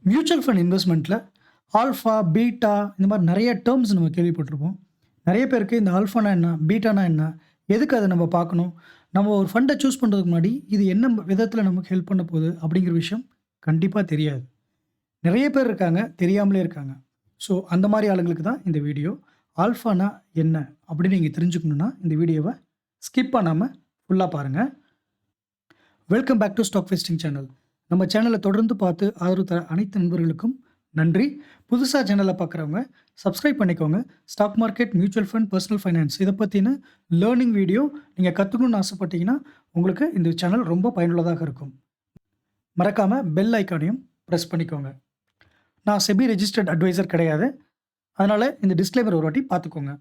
Mutual fund இன்வெஸ்ட்மெண்ட்டில் alpha, beta இந்த மாதிரி நிறைய டேர்ம்ஸ் நம்ம கேள்விப்பட்டிருப்போம். நிறைய பேருக்கு இந்த ஆல்ஃபானா என்ன? பீட்டானா என்ன? எதுக்கு அத நம்ம பார்க்கணும்? நம்ம ஒரு ஃபண்ட சூஸ் பண்ணுறதுக்கு முன்னாடி, இது என்ன விதத்தில நமக்கு ஹெல்ப் பண்ண போகுது? அப்படிங்கிற விஷயம் கண்டிப்பா தெரியாது. நிறைய பேர் இருக்காங்க, தெரியாமலே இருக்காங்க. ஸோ அந்த மாரி ஆளுங்களுக்கு தான் இந்த வீடியோ. ஆல்ஃபானா என்ன? அப்படின்னு நீங்க தெரிஞ்சுக்கணும்னா, இந்த வீடியோவ ஸ்கிப் பண்ணாம ஃபுல்லா பாருங்க. Welcome back to stock vesting channel. நம்ம சேனலை தொடர்ந்து பார்த்து ஆதரவு தர அனைத்து நண்பர்களுக்கும் நன்றி. புதுசாக சேனலை பார்க்குறவங்க சப்ஸ்கிரைப் பண்ணிக்கோங்க. Stock market, mutual fund, personal finance இதை பற்றின லேர்னிங் வீடியோ நீங்கள் கற்றுக்கணும்னு ஆசைப்பட்டீங்கன்னா உங்களுக்கு இந்த சேனல் ரொம்ப பயனுள்ளதாக இருக்கும். மறக்காமல் பெல் ஐக்கானையும் ப்ரெஸ் பண்ணிக்கோங்க. நான் செபி ரெஜிஸ்டர்ட் அட்வைசர் கிடையாது. அதனால் இந்த டிஸ்க்ளைமர் ஒரு வாட்டி பார்த்துக்கோங்க.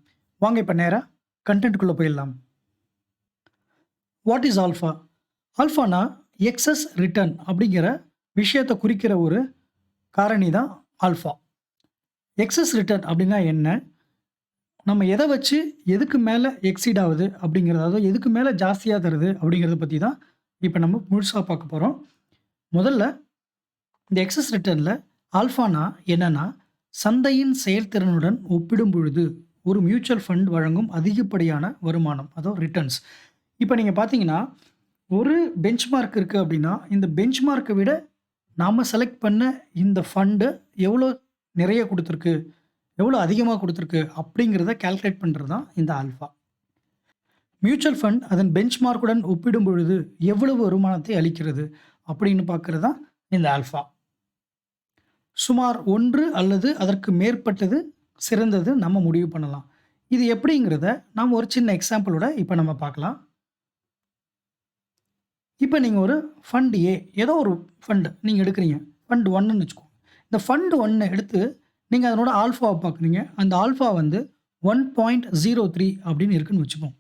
வாங்க இப்போ நேராக கண்டென்ட்டுக்குள்ளே போயிடலாம். What is alpha? ஆல்ஃபானா எக்ஸஸ் ரிட்டர்ன் அப்படிங்கிற விஷயத்தை குறிக்கிற ஒரு காரணி தான் ஆல்ஃபா. எக்ஸஸ் ரிட்டர்ன் அப்படின்னா என்ன? நம்ம எதை வச்சு எதுக்கு மேலே எக்ஸீட் ஆகுது அப்படிங்கிறது, அதாவது எதுக்கு மேலே ஜாஸ்தியாக தருது அப்படிங்கிறத பற்றி தான் இப்போ நம்ம முழுசாக பார்க்க போகிறோம். முதல்ல இந்த எக்ஸஸ் ரிட்டர்னில் ஆல்ஃபானா என்னன்னா, சந்தையின் செயல்திறனுடன் ஒப்பிடும் பொழுது ஒரு மியூச்சுவல் ஃபண்ட் வழங்கும் அதிகப்படியான வருமானம், அதாவது ரிட்டர்ன்ஸ். இப்போ நீங்கள் பார்த்தீங்கன்னா, ஒரு பெஞ்ச்மார்க் இருக்குது அப்படின்னா, இந்த பெஞ்ச்மார்க்கை விட நாம செலக்ட் பண்ண இந்த ஃபண்டு எவ்வளோ நிறைய குடுத்துருக்கு, எவ்வளோ அதிகமா குடுத்துருக்கு அப்படிங்கிறத கால்குலேட் பண்றது தான் இந்த ஆல்ஃபா. மியூச்சுவல் ஃபண்ட் அதன் பெஞ்ச்மார்க்குடன் ஒப்பிடும் பொழுது எவ்வளவு வருமானத்தை அளிக்கிறது அப்படின்னு பார்க்கிறது தான் இந்த ஆல்ஃபா. சுமார் 1 அல்லது அதற்கு மேற்பட்டது சிறந்தது நம்ம முடிவு பண்ணலாம். இது எப்படிங்கிறத நாம ஒரு சின்ன எக்ஸாம்பிளோட இப்போ நம்ம பார்க்கலாம். இப்போ நீங்க ஒரு ஃபண்ட் ஏ, ஏதோ ஒரு ஃபண்ட் நீங்க எடுக்குறீங்க. ஃபண்ட் 1ன்னு வச்சுக்கோங்க. இந்த ஃபண்ட் 1 எடுத்து நீங்க அதனோட ஆல்ஃபாவ பார்க்குறீங்க. அந்த ஆல்ஃபா வந்து 1.03 அப்படின்னு இருக்குன்னு வச்சுப்போம்.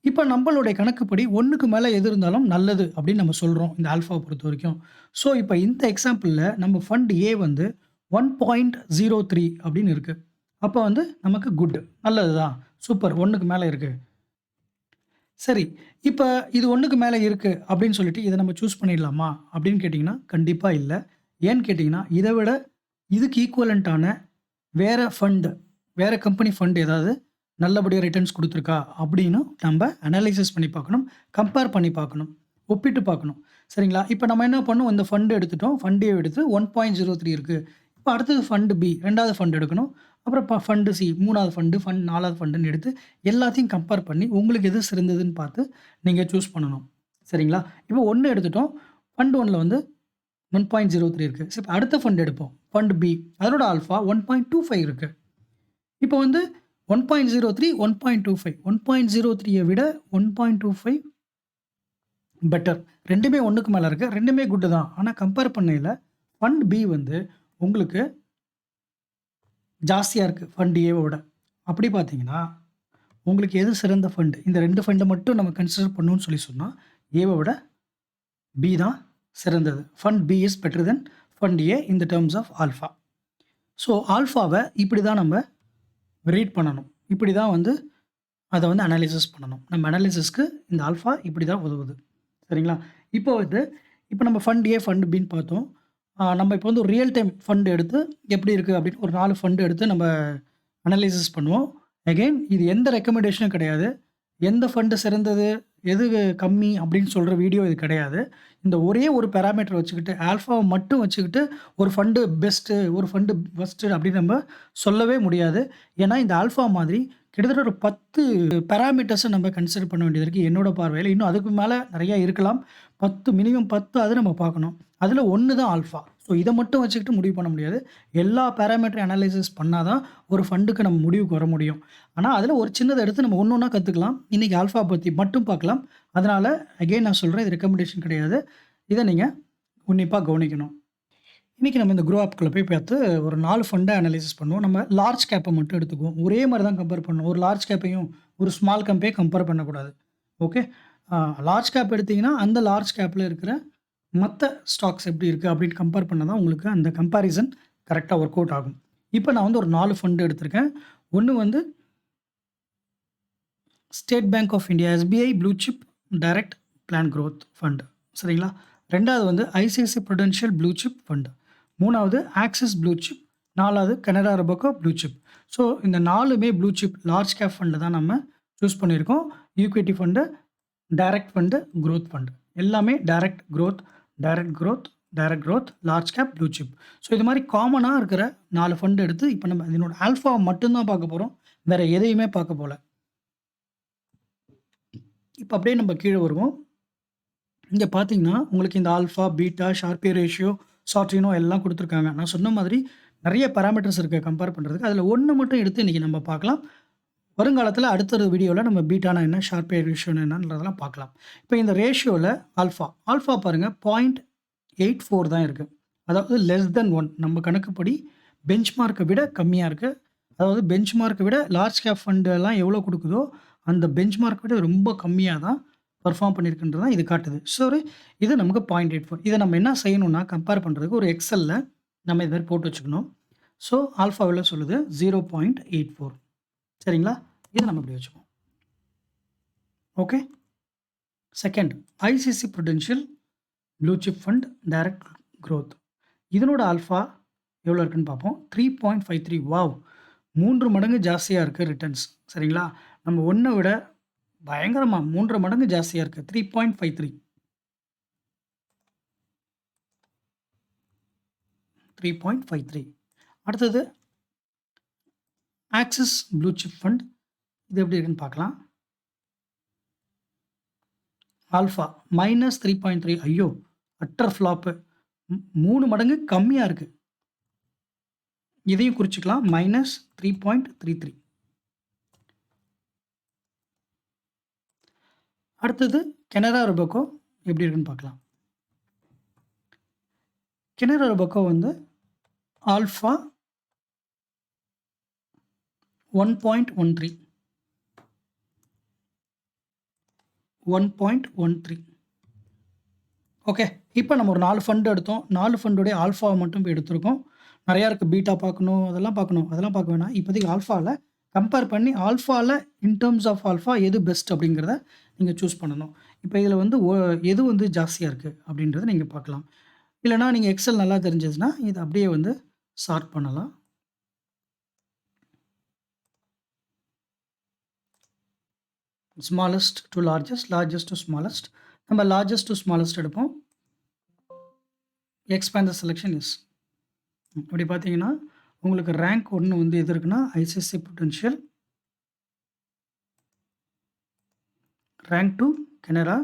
இப்ப நம்மளுடைய கணக்குப்படி 1க்கு மேல எது இருந்தாலும் நல்லது அப்படின்னு நம்ம சொல்றோம், இந்த ஆல்ஃபாவ பொறுத்தவரைக்கும். ஸோ, இப்ப இந்த எக்ஸாம்பிள்ல நம்ம ஃபண்ட் ஏ வந்து 1.03 அப்படின்னு இருக்கு. அப்ப வந்து நமக்கு குட். நல்லது தான். சூப்பர் 1க்கு மேல இருக்கு. சரி. இப்ப இது 1க்கு மேல இருக்கு அப்படின்னு சொல்லிட்டு இத நம்ம சூஸ் பண்ணிடலாமா? அப்படின்னு கேட்டீங்கன்னா, கண்டிப்பா இல்ல. ஏன்னு கேட்டீங்கன்னா, இத விட இதுக்கு ஈக்குவலன்ட்டான வேற ஃபண்ட், வேற கம்பெனி ஃபண்ட் ஏதாவது நல்லபடியா ரிட்டர்ன்ஸ் குடுத்துருக்கா? அப்படின்னு நம்ப அனலைசிஸ் பண்ணி பார்க்கணும். கம்பேர் பண்ணி பார்க்கணும். ஒப்பிட்டு பார்க்கணும். சரிங்களா? இப்ப நம்ம என்ன பண்ணோம், இந்த ஃபண்ட் எடுத்துட்டோம். ஃபண்ட் ஏ எடுத்து 1.03 இருக்கு. இப்ப அடுத்தது ஃபண்ட் பி 2வது ஃபண்ட் எடுக்கணும். அப்புறம் ஃபண்ட் சி 3வது ஃபண்ட், ஃபண்ட் 4வது ஃபண்டுன்னு எடுத்து எல்லாத்தையும் கம்பேர் பண்ணி உங்களுக்கு எது சிறந்ததுன்னு பார்த்து நீங்க சூஸ் பண்ணணும். சரிங்களா? இப்போ 1 எடுத்துட்டோம். ஃபண்ட் 1ல வந்து 1.03 இருக்கு. சரி, அடுத்த ஃபண்ட் எடுப்போம். ஃபண்ட் பி அதனோட ஆல்ஃபா 1.25 இருக்கு. இப்போ வந்து 1.03, 1.25 1.03 விட 1.25 பெட்டர். 2மே 1க்கு மேல இருக்கு. 2மே குட் தான். ஆனா கம்பேர் பண்ணையில ஃபண்ட் பி வந்து உங்களுக்கு ஜாஸ்தியா இருக்கு ஃபண்ட் ஏவ விட. அப்படி பார்த்தீங்கன்னா, உங்களுக்கு எது சிறந்த ஃபண்ட்? இந்த 2 ஃபண்ட மட்டும் நம்ம கன்சிடர் பண்ணணும்னு சொன்னா, ஏவ விட பி தான் சிறந்தது. Fund B is better than fund A in the terms of alpha. So, ஆல்ஃபாவ இப்படி தான் நம்ம ரீட் பண்ணணும். இப்படி தான் வந்து அத வந்து அனலைசிஸ் பண்ணணும். நம்ம அனலைசிஸ்க்கு இந்த ஆல்ஃபா இப்படி தான் உதவுது. சரிங்களா? இப்போ வந்து இப்போ நம்ம ஃபண்ட் ஏ, ஃபண்ட் பின்னு பார்த்தோம். நம்ம இப்போ வந்து ஒரு ரியல் டைம் ஃபண்ட் எடுத்து எப்படி இருக்கு அப்படின்னு ஒரு 4 ஃபண்ட் எடுத்து நம்ம அனலைசிஸ் பண்ணுவோம். அகைன் இது எந்த ரெக்கமெண்டேஷனும் கிடையாது. எந்த ஃபண்ட் சிறந்தது, எது கம்மி அப்படின்னு சொல்ற வீடியோ இது கிடையாது. இந்த ஒரே ஒரு பாராமீட்டர் வச்சுக்கிட்டு, ஆல்ஃபாவ மட்டும் வச்சுக்கிட்டு ஒரு ஃபண்ட் பெஸ்ட்டு, ஒரு ஃபண்ட் வொர்ஸ்ட்டு அப்படின்னு நம்ம சொல்லவே முடியாது. ஏன்னா, இந்த ஆல்ஃபா மாதிரி கிட்டத்தட்ட ஒரு 10 பாராமீட்டர்ஸ நம்ம கன்சிடர் பண்ண வேண்டியது இருக்கு. என்னோட பார்வையில. இன்னும் அதுக்கு மேல நெறைய இருக்கலாம். 10 மினிமம் 10 நம்ம பார்க்கணும். அதுல 1 தான் ஆல்ஃபா. ஸோ, இத மட்டும் வச்சுக்கிட்டு முடிவு பண்ண முடியாது. எல்லா பாராமீட்டரையும் அனலைசிஸ் பண்ணா தான் ஒரு ஃபண்டுக்கு நம்ம முடிவுக்கு வர முடியும். ஆனா, அதுல ஒரு சின்னத எடுத்து நம்ம ஒண்ணு ஒண்ணா கத்துக்கலாம். இன்னைக்கு ஆல்ஃபா பத்தி மட்டும் பார்க்கலாம். அதனால அகைன் நான் சொல்றேன், இது ரெக்கமெண்டேஷன் கிடையாது. இத நீங்க உன்னிப்பா கவனிக்கணும். இன்னைக்கு நம்ம இந்த க்ரோ ஆப்க்குள்ள போய் பார்த்து ஒரு 4 ஃபண்ட அனலைசிஸ் பண்ணுவோம். நம்ம லார்ஜ் கேப்ப மட்டும் எடுத்துக்குவோம். ஒரே மாரி தான் கம்பேர் பண்ணணும். ஒரு லார்ஜ் கேப்பையும், ஒரு ஸ்மால் கேப்பையும் கம்பேர் பண்ணக்கூடாது. ஓகே. லார்ஜ் கேப் எடுத்தீங்கன்னா, அந்த லார்ஜ் கேப்ல இருக்கிற மத்த ஸ்டாக்ஸ் எப்படி இருக்கு அப்படின்னு கம்பேர் பண்ணா தான் உங்களுக்கு அந்த கம்பேரிசன் கரெக்ட்டா வொர்க் அவுட் ஆகும். இப்ப நான் வந்து ஒரு 4 ஃபண்ட் எடுத்திருக்கேன். ஒண்ணு வந்து State Bank of India SBI blue chip direct plan growth fund. சரிங்களா? 2வது வந்து ICICI Prudential blue chip fund. 3வது ஆக்சிஸ் ப்ளூ சிப், 4வது Canara Robeco blue chip. So இந்த 4மே blue chip large cap fund தான் நம்ம சூஸ் பண்ணியிருக்கோம். Equity fund, direct fund, growth fund எல்லாமே direct growth, direct growth, direct growth, large cap, blue chip. So இது மாதிரி காமனா இருக்கிற 4 ஃபண்ட் எடுத்து இப்போ நம்ம இதனோட ஆல்ஃபா மட்டும் தான் பார்க்க போறோம். வேற எதையுமே பார்க்க போல. இப்போ அப்படியே நம்ம கீழ வருவோம். இங்க பார்த்தீங்கன்னா, உங்களுக்கு இந்த ஆல்ஃபா, பீட்டா, ஷார்பே ரேஷியோ, சார்டினோ எல்லாம் குடுத்துருக்காங்க. நான் சொன்ன மாதிரி நெறைய பாராமீட்டர்ஸ் இருக்கு கம்பேர் பண்றதுக்கு. அதில 1 மட்டும் எடுத்து இன்னைக்கு நம்ம பார்க்கலாம். வருங்காலத்தில அடுத்த ஒரு வீடியோல நம்ம பீட்டானா என்ன, ஷார்பே ரேஷியோனா என்னன்றதெல்லாம் பார்க்கலாம். இப்போ இந்த ரேஷியோல ஆல்ஃபா பாருங்க 0.84 தான் இருக்கு. அதாவது லெஸ் தென் 1 நம்ம கணக்குப்படி பெஞ்ச்மார்க்க விட கம்மியா இருக்கு. அதாவது பெஞ்ச்மார்க்க விட லார்ஜ் கேப் ஃபண்ட் எல்லாம் எவ்வளோ குடுக்குதோ, அந்த பெஞ்ச்மார்க்க விட ரொம்ப கம்மியா தான் பெர்ஃபார்ம் பண்ணியிருக்குன்றது தான் இது காட்டுது. இது நமக்கு 0.84. இத நம்ம என்ன செய்யணும்னா, கம்பேர் பண்றதுக்கு ஒரு எக்ஸெல்ல நம்ம இது மாரி போட்டு வச்சுக்கணும். ஆல்ஃபா எவ்வளோ சொல்லுது? 0.84 சரிங்களா? இத நம்ம இப்படி வச்சுப்போம். Okay. Second ICC prudential blue chip fund direct growth. இதனோட ஆல்ஃபா எவ்வளோ இருக்குன்னு பார்ப்போம். 3.53 வாவ்! 3 மடங்கு ஜாஸ்தியா இருக்கு ரிட்டர்ன்ஸ். சரிங்களா? நம்ம 1 விட பயங்கரமா 3 மடங்கு ஜாஸ்தியா இருக்கு. 3.53 3.53 அடுத்தது ஆக்சிஸ் ப்ளூ சிப் ஃபண்ட். இது எப்படி இருக்குன்னு பார்க்கலாம். ஆல்ஃபா -3.3 ஐயோ! Utter flop. 3 மடங்கு கம்மியா இருக்கு. இதையும் குறிச்சுக்கலாம். -3.33 அடுத்தது கனரா ரொபேக்கோ எப்படி இருக்குன்னு பார்க்கலாம். கனரா ரொபேக்கோ வந்து ஆல்ஃபா 1.13 1.13 ஓகே. இப்போ நம்ம ஒரு 4 ஃபண்ட் எடுத்தோம். 4 ஃபண்டோடைய ஆல்ஃபாவ மட்டும் இப்ப எடுத்திருக்கோம். நெறையா இருக்கு. பீட்டா பார்க்கணும், அதெல்லாம் பார்க்கணும். அதெல்லாம் பார்க்க வேணாம். இப்போதைக்கு ஆல்ஃபால கம்பேர் பண்ணி ஆல்ஃபால இன் டெர்ம்ஸ் ஆஃப் ஆல்ஃபா எது பெஸ்ட் அப்படிங்கிறத நீங்க சூஸ் பண்ணணும். இப்போ இதில வந்து எது வந்து ஜாஸ்தியா இருக்கு அப்படின்றத நீங்க பார்க்கலாம். இல்லன்னா நீங்க எக்ஸெல் நல்லா தெரிஞ்சதுன்னா, இத அப்படியே வந்து சார்ட் பண்ணலாம். Smallest to largest, largest to smallest. நம்ம லார்ஜஸ்ட் டூ ஸ்மாலஸ்ட் எடுப்போம். Expand the selection yes. அப்படி பார்த்தீங்கன்னா, உங்களுக்கு ரேங்க் 1 வந்து எது இருக்குன்னா, ICICI Prudential. Rank 2 Canara,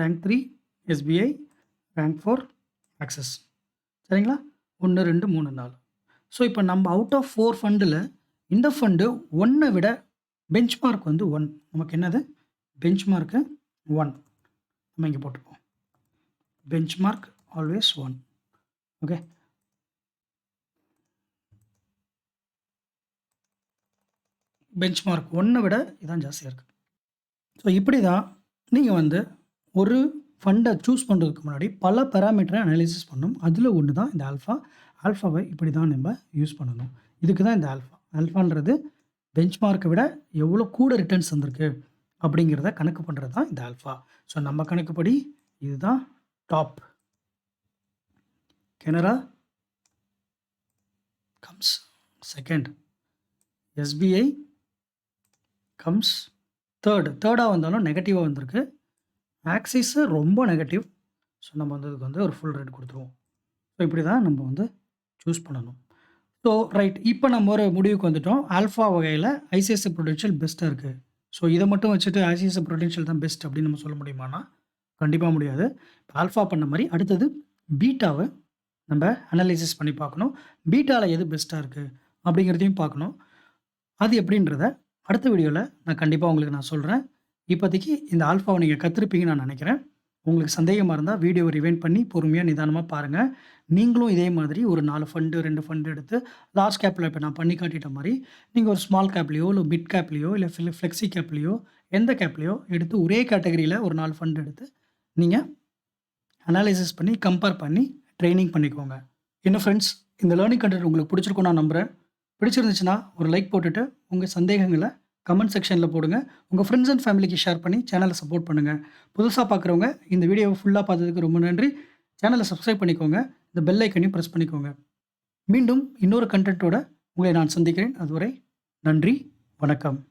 rank 3 SBI, rank 4 Axis. சரிங்களா? 1, 2, 3, 4. ஸோ இப்போ நம்ம அவுட் ஆஃப் 4 ஃபண்டுல இந்த ஃபண்டு 1 விட பெஞ்ச்மார்க் வந்து 1. நமக்கு என்னது? பெஞ்ச்மார்க்கு 1. நம்ம இங்க போட்டுப்போம். Benchmark always 1. ஓகே. பெஞ்ச்மார்க் 1 விட இதான் ஜாஸ்தியா இருக்கு. ஸோ இப்படி தான் நீங்க வந்து ஒரு ஃபண்ட சூஸ் பண்றதுக்கு முன்னாடி பல பாராமீட்டர அனலைசிஸ் பண்ணணும். அதில ஒண்ணு தான் இந்த ஆல்ஃபா. ஆல்ஃபாவ இப்படி தான் நம்ம யூஸ் பண்ணணும். இதுக்கு தான் இந்த ஆல்ஃபா. ஆல்ஃபான்றது பெஞ்ச்மார்க்க விட எவ்வளோ கூட ரிட்டர்ன்ஸ் வந்திருக்கு அப்படிங்கிறத கணக்கு பண்றது தான் இந்த ஆல்ஃபா. ஸோ நம்ம கணக்குப்படி இதுதான் top. Canara comes second. SBI comes third. தேர்டா வந்தாலும் நெகட்டிவா வந்திருக்கு. ஆக்சிஸ் ரொம்ப நெகட்டிவ். ஸோ நம்ம வந்து இதுக்கு வந்து ஒரு ஃபுல் ரெட் குடுத்துருவோம். ஸோ இப்படி தான் நம்ம வந்து சூஸ் பண்ணணும். So right. இப்போ நம்ம ஒரு முடிவுக்கு வந்துட்டோம். ஆல்ஃபா வகையில ஐசிஐசிஐ புரூடென்ஷியல் பெஸ்ட்டா இருக்கு. ஸோ இத மட்டும் வச்சுட்டு ஐசிஐசிஐ புரூடென்ஷியல் தான் பெஸ்ட் அப்படின்னு நம்ம சொல்ல முடியுமான்னா, கண்டிப்பா முடியாது. ஆல்ஃபா பண்ண மாரி அடுத்தது பீட்டாவ நம்ம அனலைசிஸ் பண்ணி பார்க்கணும். பீட்டால எது பெஸ்ட்டா இருக்கு அப்படிங்கிறதையும் பார்க்கணும். அது எப்படின்றத அடுத்த வீடியோல நான் கண்டிப்பா உங்களுக்கு நான் சொல்றேன். இப்போதைக்கு இந்த ஆல்ஃபாவ நீங்க கத்திருப்பீங்கன்னு நான் நினைக்கிறேன். உங்களுக்கு சந்தேகமா இருந்தா வீடியோவ ரிவைண்ட் பண்ணி பொறுமையா நிதானமா பாருங்க. நீங்களும் இதே மாதிரி ஒரு 4 ஃபண்ட், 2 ஃபண்ட் எடுத்து லார்ஜ் கேப்ல இப்ப நான் பண்ணி காட்டிட்ட மாரி, நீங்க ஒரு ஸ்மால் கேப்லயோ, இல்ல மிட் கேப்லயோ, இல்ல ஃப்ளெக்ஸி கேப்லயோ, எந்த கேப்லயோ எடுத்து ஒரே கேட்டகரியில ஒரு 4 ஃபண்ட் எடுத்து நீங்க அனலைசிஸ் பண்ணி, கம்பேர் பண்ணி ட்ரெய்னிங் பண்ணிக்கோங்க. என்ன ஃபிரெண்ட்ஸ், இந்த லேர்னிங் கன்டென்ட் உங்களுக்கு பிடிச்சிருக்கும்னு நான் நம்புறேன். பிடிச்சிருந்துச்சுன்னா ஒரு லைக் போட்டுட்டு, உங்க சந்தேகங்கள கமெண்ட் செக்ஷன்ல போடுங்க. உங்க ஃபிரெண்ட்ஸ் அண்ட் ஃபேமிலிக்கு ஷேர் பண்ணி சேனல சப்போர்ட் பண்ணுங்க. புதுசா பார்க்குறவங்க இந்த வீடியோவ ஃபுல்லா பார்த்ததுக்கு ரொம்ப நன்றி. சேனல சப்ஸ்கிரைப் பண்ணிக்கோங்க. இந்த பெல் ஐக்கனையும் ப்ரெஸ் பண்ணிக்கோங்க. மீண்டும் இன்னொரு கன்டென்ட்டோட உங்களை நான் சந்திக்கிறேன். அதுவரை நன்றி, வணக்கம்.